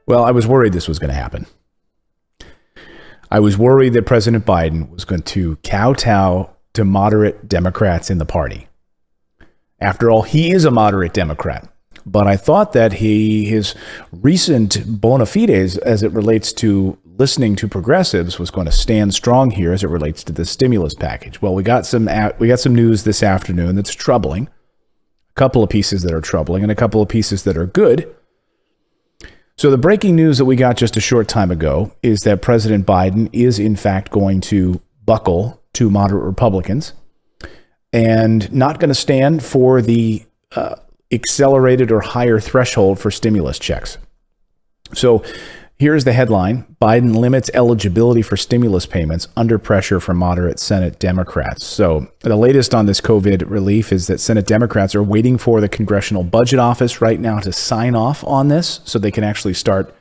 Well, I was worried this was going to happen. I was worried that President Biden was going to kowtow to moderate Democrats in the party. After all, he is a moderate Democrat. But I thought that his recent bona fides as it relates to listening to progressives was going to stand strong here as it relates to the stimulus package. Well, we got some news this afternoon that's troubling. A couple of pieces that are troubling and a couple of pieces that are good. So the breaking news that we got just a short time ago is that President Biden is in fact going to buckle to moderate Republicans and not going to stand for the accelerated or higher threshold for stimulus checks. So here's the headline: Biden limits eligibility for stimulus payments under pressure from moderate Senate Democrats. So the latest on this COVID relief is that Senate Democrats are waiting for the Congressional Budget Office right now to sign off on this so they can actually start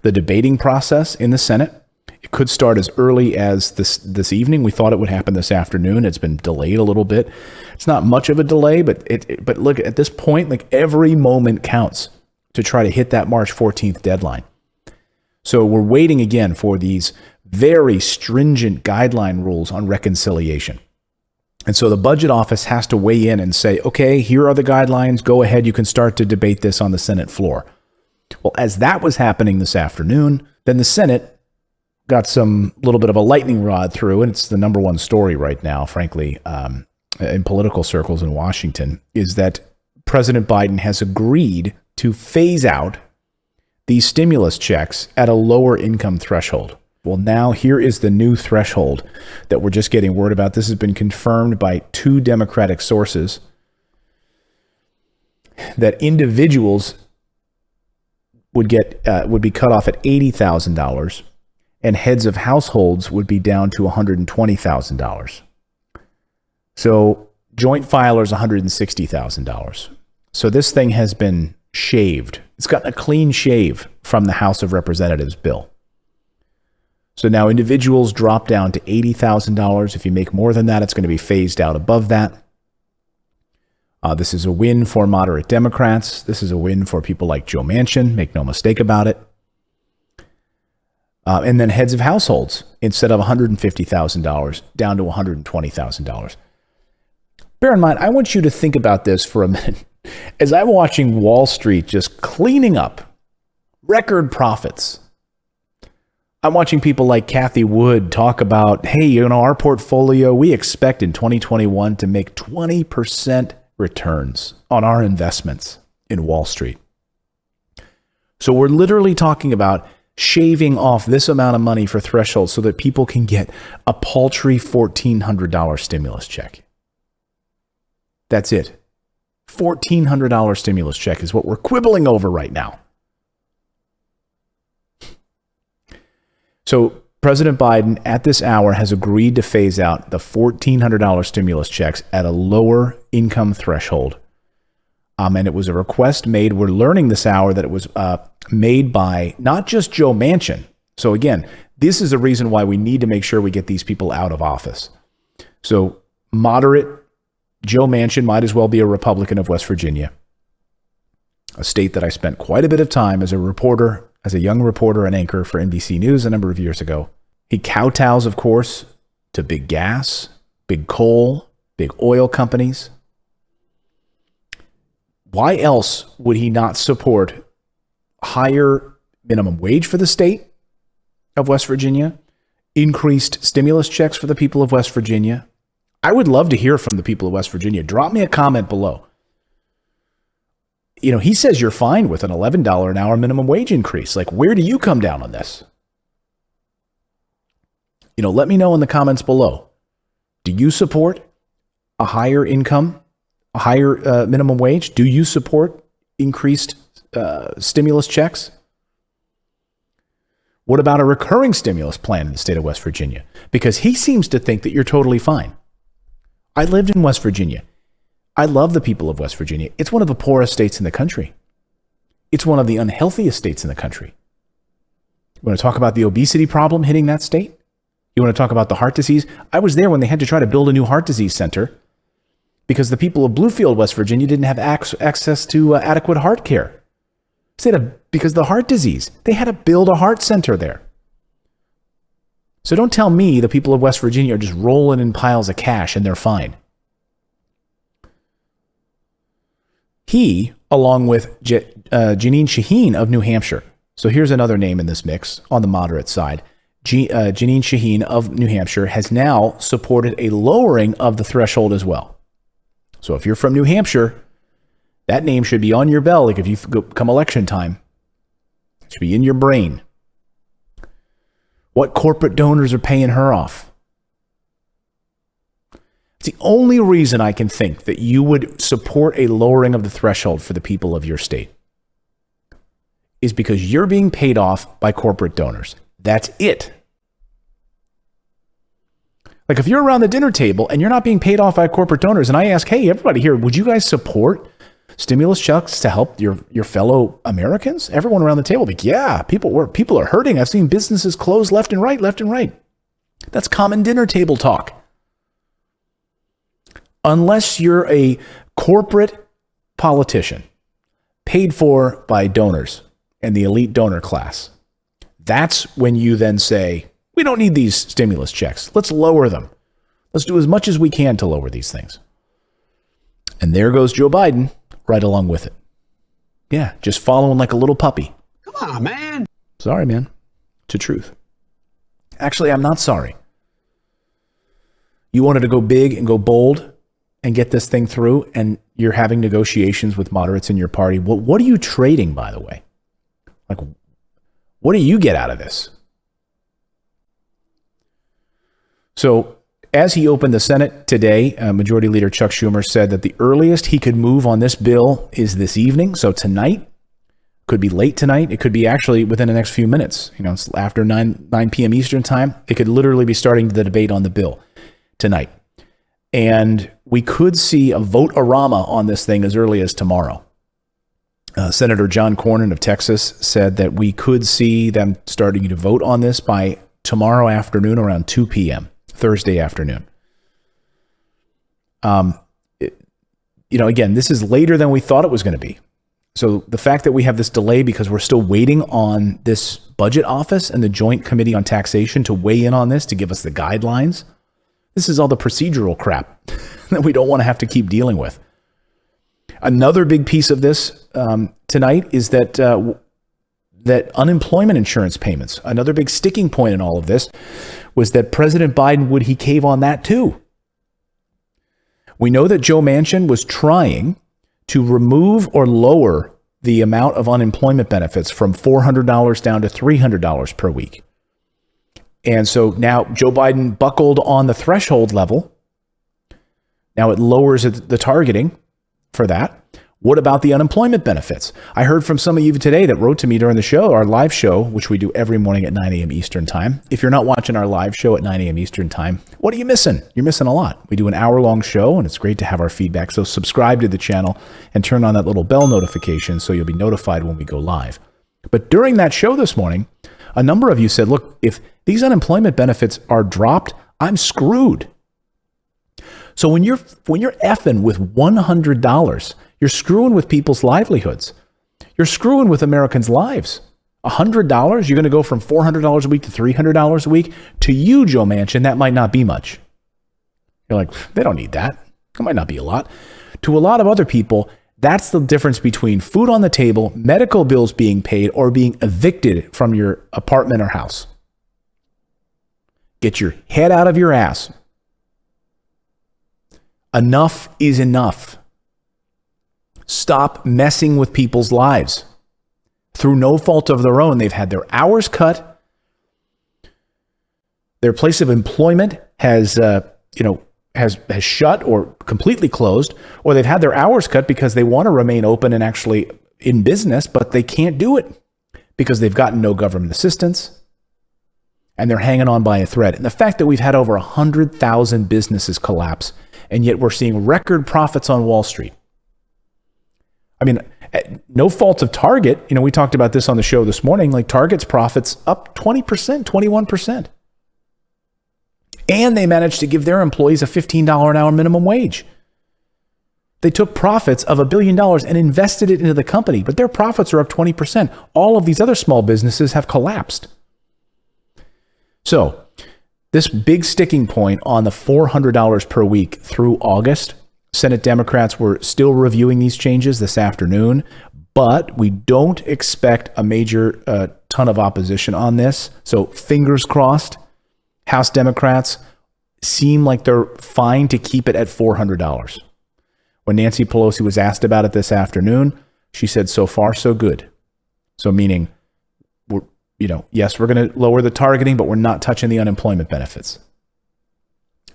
the debating process in the Senate. It could start as early as this evening. We thought it would happen this afternoon. It's been delayed a little bit. It's not much of a delay, but look, at this point, like, every moment counts to try to hit that March 14th deadline. So we're waiting again for these very stringent guideline rules on reconciliation. And so the budget office has to weigh in and say, okay, here are the guidelines. Go ahead. You can start to debate this on the Senate floor. Well, as that was happening this afternoon, then the Senate got some little bit of a lightning rod through, and it's the number one story right now, frankly, in political circles in Washington, is that President Biden has agreed to phase out these stimulus checks at a lower income threshold. Well, now here is the new threshold that we're just getting word about. This has been confirmed by two Democratic sources, that individuals would be cut off at $80,000, and heads of households would be down to $120,000. So joint filers, $160,000. So this thing has been shaved. It's gotten a clean shave from the House of Representatives bill. So now individuals drop down to $80,000. If you make more than that, it's going to be phased out above that. This is a win for moderate Democrats. This is a win for people like Joe Manchin. Make no mistake about it. And then heads of households, instead of $150,000, down to $120,000. Bear in mind, I want you to think about this for a minute. As I'm watching Wall Street just cleaning up record profits, I'm watching people like Cathie Wood talk about, hey, our portfolio, we expect in 2021 to make 20% returns on our investments in Wall Street. So we're literally talking about shaving off this amount of money for thresholds so that people can get a paltry $1,400 stimulus check. That's it. $1,400 stimulus check is what we're quibbling over right now. So President Biden at this hour has agreed to phase out the $1,400 stimulus checks at a lower income threshold. And it was a request made. We're learning this hour that it was made by not just Joe Manchin. So again, this is a reason why we need to make sure we get these people out of office. So moderate Joe Manchin might as well be a Republican of West Virginia, a state that I spent quite a bit of time as a reporter, as a young reporter and anchor for NBC News a number of years ago. He kowtows, of course, to big gas, big coal, big oil companies. Why else would he not support higher minimum wage for the state of West Virginia, increased stimulus checks for the people of West Virginia? I would love to hear from the people of West Virginia. Drop me a comment below. He says you're fine with an $11 an hour minimum wage increase. Like, where do you come down on this? Let me know in the comments below. Do you support a higher income, a higher minimum wage? Do you support increased stimulus checks? What about a recurring stimulus plan in the state of West Virginia? Because he seems to think that you're totally fine. I lived in West Virginia. I love the people of West Virginia. It's one of the poorest states in the country. It's one of the unhealthiest states in the country. You want to talk about the obesity problem hitting that state? You want to talk about the heart disease? I was there when they had to try to build a new heart disease center because the people of Bluefield, West Virginia didn't have access to adequate heart care. Because of the heart disease. They had to build a heart center there. So don't tell me the people of West Virginia are just rolling in piles of cash and they're fine. He, along with Jeanine Shaheen of New Hampshire. So here's another name in this mix on the moderate side. Jeanine Shaheen of New Hampshire has now supported a lowering of the threshold as well. So if you're from New Hampshire, that name should be on your bell. Like if you come election time, it should be in your brain. What corporate donors are paying her off? It's the only reason I can think that you would support a lowering of the threshold for the people of your state is because you're being paid off by corporate donors. That's it. Like if you're around the dinner table and you're not being paid off by corporate donors, and I ask, hey, everybody here, would you guys support stimulus checks to help your fellow Americans? Everyone around the table like, yeah, people are hurting. I've seen businesses close left and right. That's common dinner table talk. Unless you're a corporate politician paid for by donors and the elite donor class, that's when you then say, we don't need these stimulus checks. Let's lower them. Let's do as much as we can to lower these things. And there goes Joe Biden right along with it. Yeah, just following like a little puppy. Come on, man. Sorry, man. To truth. Actually, I'm not sorry. You wanted to go big and go bold and get this thing through, and you're having negotiations with moderates in your party. What are you trading, by the way? Like, what do you get out of this? So, as he opened the Senate today, Majority Leader Chuck Schumer said that the earliest he could move on this bill is this evening. So tonight, could be late tonight. It could be actually within the next few minutes. You know, it's after 9 p.m. Eastern time. It could literally be starting the debate on the bill tonight. And we could see a vote-a-rama on this thing as early as tomorrow. Senator John Cornyn of Texas said that we could see them starting to vote on this by tomorrow afternoon around 2 p.m., Thursday afternoon. Again, this is later than we thought it was going to be. So the fact that we have this delay because we're still waiting on this budget office and the Joint Committee on Taxation to weigh in on this, to give us the guidelines. This is all the procedural crap that we don't want to have to keep dealing with. Another big piece of this tonight is that that unemployment insurance payments, another big sticking point in all of this, was that President Biden, would he cave on that too? We know that Joe Manchin was trying to remove or lower the amount of unemployment benefits from $400 down to $300 per week. And so now Joe Biden buckled on the threshold level. Now it lowers the targeting for that. What about the unemployment benefits? I heard from some of you today that wrote to me during the show, our live show, which we do every morning at 9 a.m. Eastern time. If you're not watching our live show at 9 a.m. Eastern time, what are you missing? You're missing a lot. We do an hour-long show, and it's great to have our feedback. So subscribe to the channel and turn on that little bell notification so you'll be notified when we go live. But during that show this morning, a number of you said, look, if these unemployment benefits are dropped, I'm screwed. So when you're effing with $100, you're screwing with people's livelihoods. You're screwing with Americans' lives. $100, you're going to go from $400 a week to $300 a week. To you, Joe Manchin, that might not be much. You're like, they don't need that. It might not be a lot. To a lot of other people, that's the difference between food on the table, medical bills being paid, or being evicted from your apartment or house. Get your head out of your ass. Enough is enough. Stop messing with people's lives. Through no fault of their own, they've had their hours cut. Their place of employment has shut or completely closed, or they've had their hours cut because they want to remain open and actually in business, but they can't do it because they've gotten no government assistance and they're hanging on by a thread. And the fact that we've had over 100,000 businesses collapse, and yet we're seeing record profits on Wall Street. I mean, no fault of Target. You know, we talked about this on the show this morning. Like Target's profits up 20%, 21%. And they managed to give their employees a $15 an hour minimum wage. They took profits of $1 billion and invested it into the company, but their profits are up 20%. All of these other small businesses have collapsed. So this big sticking point on the $400 per week through August, Senate Democrats were still reviewing these changes this afternoon, but we don't expect a major ton of opposition on this. So fingers crossed. House Democrats seem like they're fine to keep it at $400. When Nancy Pelosi was asked about it this afternoon, she said, so far, so good. So meaning, yes, we're going to lower the targeting, but we're not touching the unemployment benefits.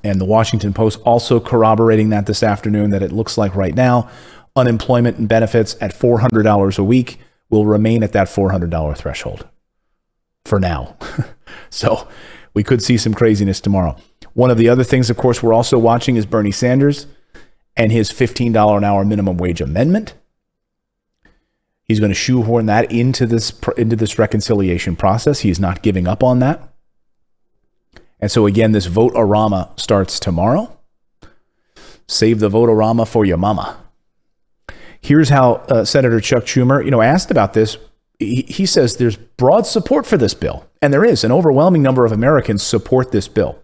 And the Washington Post also corroborating that this afternoon, that it looks like right now, unemployment and benefits at $400 a week will remain at that $400 threshold for now. So we could see some craziness tomorrow. One of the other things, of course, we're also watching is Bernie Sanders and his $15 an hour minimum wage amendment. He's going to shoehorn that into this reconciliation process. He's not giving up on that. And so again, this vote-a-rama starts tomorrow. Save the vote-a-rama for your mama. Here's how Senator Chuck Schumer, asked about this. He says there's broad support for this bill. And there is. An overwhelming number of Americans support this bill.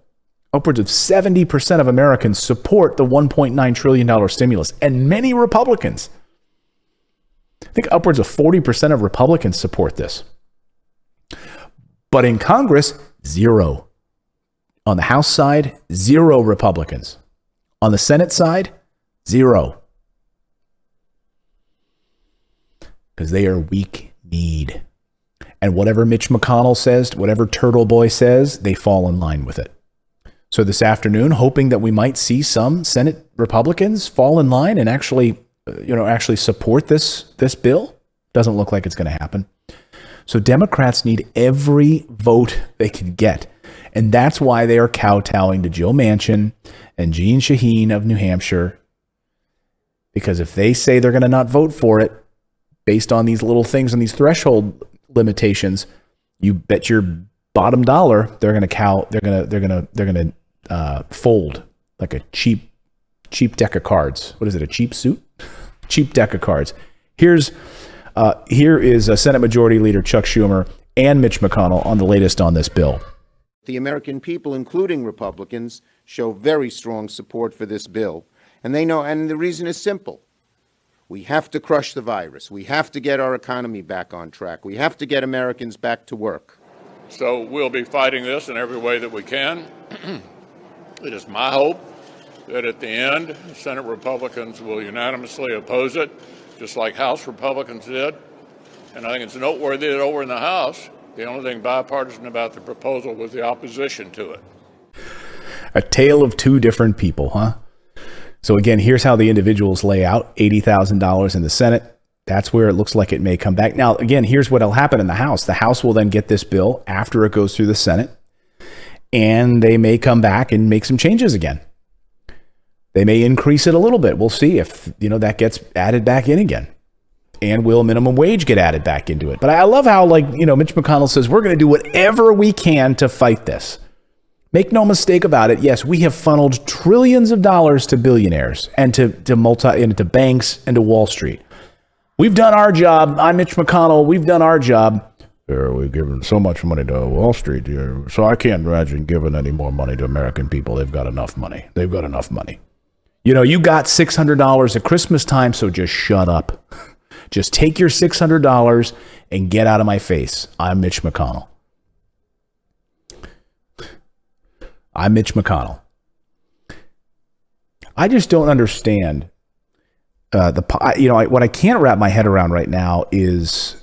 Upwards of 70% of Americans support the $1.9 trillion stimulus. And many Republicans, I think upwards of 40% of Republicans support this. But in Congress, 0. On the House side, 0 Republicans. On the Senate side, 0. Because they are weak-kneed. And whatever Mitch McConnell says, whatever Turtle Boy says, they fall in line with it. So this afternoon, hoping that we might see some Senate Republicans fall in line and actually support this bill. Doesn't look like it's going to happen. So Democrats need every vote they can get. And that's why they are kowtowing to Joe Manchin and Jeanne Shaheen of New Hampshire. Because if they say they're going to not vote for it based on these little things and these threshold limitations, you bet your bottom dollar they're going to fold like a cheap deck of cards. What is it? A cheap suit? Cheap deck of cards. Here is Senate Majority Leader Chuck Schumer and Mitch McConnell on the latest on this bill. The American people, including Republicans, show very strong support for this bill. And they know, and the reason is simple. We have to crush the virus. We have to get our economy back on track. We have to get Americans back to work. So we'll be fighting this in every way that we can. It is my hope that at the end, Senate Republicans will unanimously oppose it, just like House Republicans did. And I think it's noteworthy that over in the House, the only thing bipartisan about the proposal was the opposition to it. A tale of two different people, huh? So again, here's how the individuals lay out. $80,000 in the Senate. That's where it looks like it may come back. Now, again, here's what will happen in the House. The House will then get this bill after it goes through the Senate, and they may come back and make some changes again. They may increase it a little bit. We'll see if, that gets added back in again. And will minimum wage get added back into it? But I love how, Mitch McConnell says, we're going to do whatever we can to fight this. Make no mistake about it. Yes, we have funneled trillions of dollars to billionaires and to banks and to Wall Street. We've done our job. I'm Mitch McConnell. We've done our job. We've given so much money to Wall Street, so I can't imagine giving any more money to American people. They've got enough money. You got $600 at Christmas time, so just shut up. Just take your $600 and get out of my face. I'm Mitch McConnell. I'm Mitch McConnell. I just don't understand what I can't wrap my head around right now is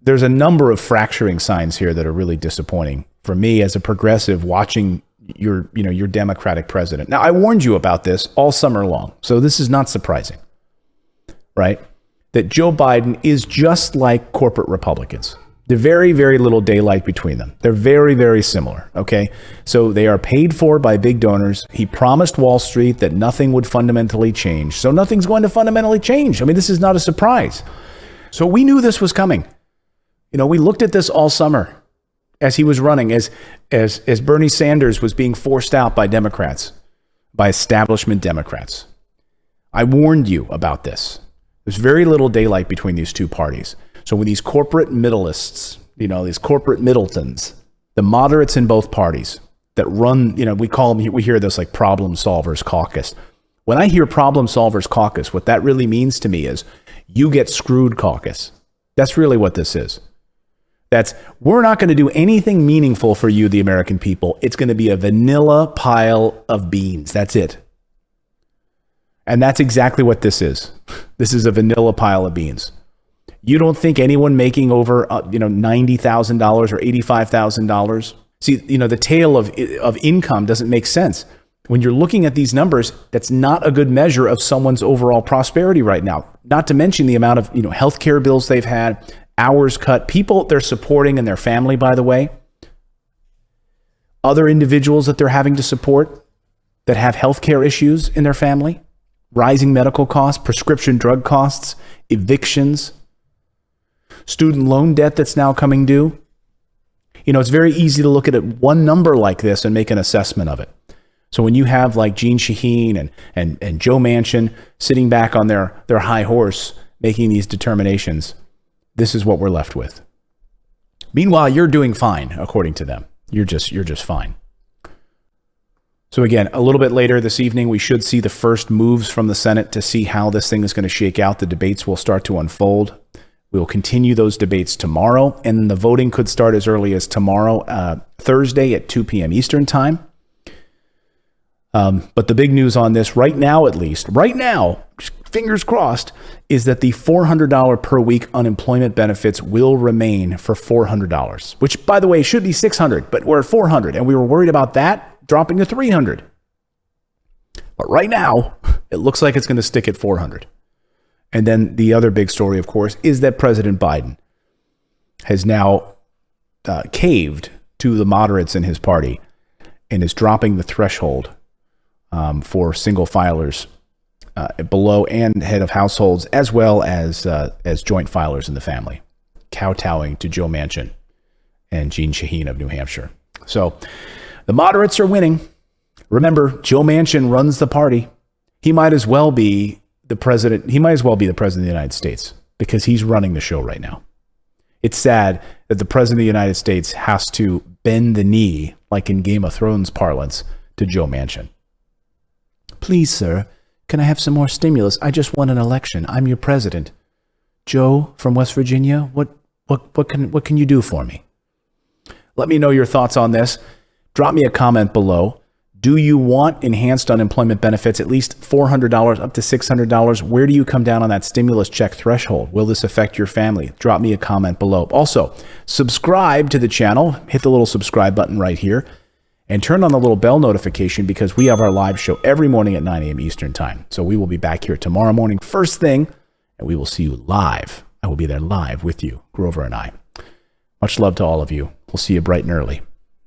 there's a number of fracturing signs here that are really disappointing for me as a progressive watching your Democratic president. Now, I warned you about this all summer long, so this is not surprising, right? That Joe Biden is just like corporate Republicans. There's very, very little daylight between them. They're very, very similar, okay? So they are paid for by big donors. He promised Wall Street that nothing would fundamentally change. So nothing's going to fundamentally change. I mean, this is not a surprise. So we knew this was coming. We looked at this all summer as he was running, as Bernie Sanders was being forced out by Democrats, by establishment Democrats. I warned you about this. There's very little daylight between these two parties. So when these corporate middleists, these corporate Middletons, the moderates in both parties that run, we hear this like problem solvers caucus. When I hear problem solvers caucus, what that really means to me is you get screwed caucus. That's really what this is. We're not going to do anything meaningful for you, the American people. It's going to be a vanilla pile of beans. That's it. And that's exactly what this is. This is a vanilla pile of beans. You don't think anyone making over, $90,000 or $85,000? See, the tale of income doesn't make sense. When you're looking at these numbers, that's not a good measure of someone's overall prosperity right now. Not to mention the amount of, healthcare bills they've had, hours cut, people they're supporting and their family, by the way. Other individuals that they're having to support that have healthcare issues in their family, rising medical costs, prescription drug costs, evictions, student loan debt that's now coming due. It's very easy to look at one number like this and make an assessment of it. So when you have like Jeanne Shaheen and Joe Manchin sitting back on their high horse making these determinations, this is what we're left with. Meanwhile, you're doing fine, according to them. You're just fine. So again, a little bit later this evening, we should see the first moves from the Senate to see how this thing is going to shake out. The debates will start to unfold. We will continue those debates tomorrow, and the voting could start as early as tomorrow, Thursday at 2 p.m. Eastern time. But the big news on this right now, fingers crossed, is that the $400 per week unemployment benefits will remain for $400, which, by the way, should be $600, but we're at $400, and we were worried about that dropping to $300. But right now, it looks like it's going to stick at $400. And then the other big story, of course, is that President Biden has now caved to the moderates in his party and is dropping the threshold for single filers below and head of households, as well as joint filers in the family, kowtowing to Joe Manchin and Jeanne Shaheen of New Hampshire. So the moderates are winning. Remember, Joe Manchin runs the party. He might as well be the president. He might as well be the president of the United States because he's running the show right now. It's sad that the president of the United States has to bend the knee, like in Game of Thrones parlance, to Joe Manchin. Please, sir, can I have some more stimulus? I just won an election. I'm your president. Joe from West Virginia, what can you do for me? Let me know your thoughts on this. Drop me a comment below. Do you want enhanced unemployment benefits, at least $400 up to $600? Where do you come down on that stimulus check threshold? Will this affect your family? Drop me a comment below. Also, subscribe to the channel. Hit the little subscribe button right here. And turn on the little bell notification because we have our live show every morning at 9 a.m. Eastern time. So we will be back here tomorrow morning, first thing, and we will see you live. I will be there live with you, Grover and I. Much love to all of you. We'll see you bright and early.